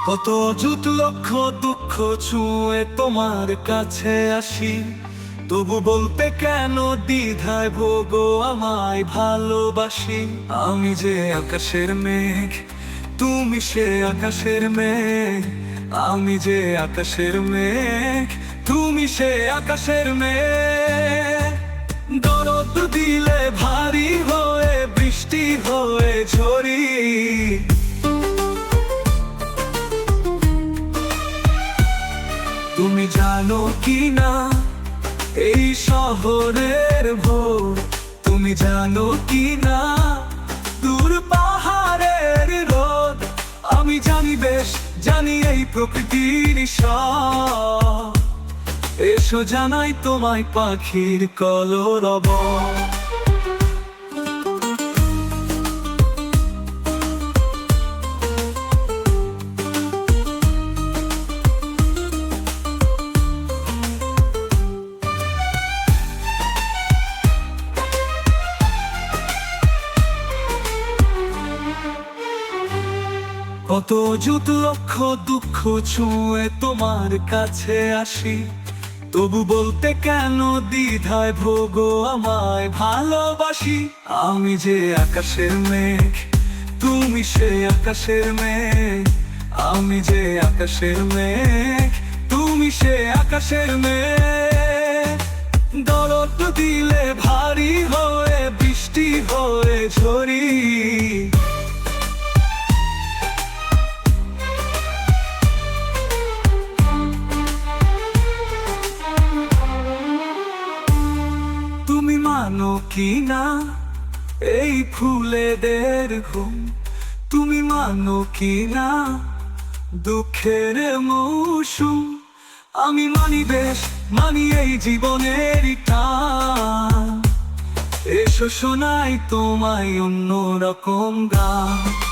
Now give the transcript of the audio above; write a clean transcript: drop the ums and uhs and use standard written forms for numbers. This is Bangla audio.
কত অযুত লক্ষ দুঃখ ছুঁয়ে তোমার কাছে আসি, তবু বলতে কেন দ্বিধায় ভোগো আমায় ভালোবাসি। আমি যে আকাশের মেঘ, তুমি সে আকাশের মেঘ। আমি যে আকাশের মেঘ, তুমি সে আকাশের মেঘ। দরদ দিলে ভারী হয়ে বৃষ্টি হয়ে ঝরি, তুমি জানো কি না এই শহরের ভোর, তুমি জানো কি না দূর পাহাড়ের রোদ। আমি জানি বেশ, জানি এই প্রকৃতির সব। এসো জানাই তোমায় পাখির কলরব। কত অযুত লক্ষ দুঃখ ছুঁয়ে তোমার কাছে আসি, তবু বলতে কেন দ্বিধায় ভোগো আমায় ভালোবাসি। আমি যে আকাশের মেঘ, তুমি সে আকাশের মেঘ। আমি যে আকাশের মেঘ, তুমি সে আকাশের মেঘ। দরদ দিলে ভারী হয়ে বৃষ্টি হয়ে ঝরি, তুমি মানো কি না এই ফুলেদের ঘুম, তুমি মানো কি না দুঃখের মৌসুম। আমি মানি বেশ, মানি এই জীবনের টান। এসো শোনাই তোমায় অন্যরকম গান।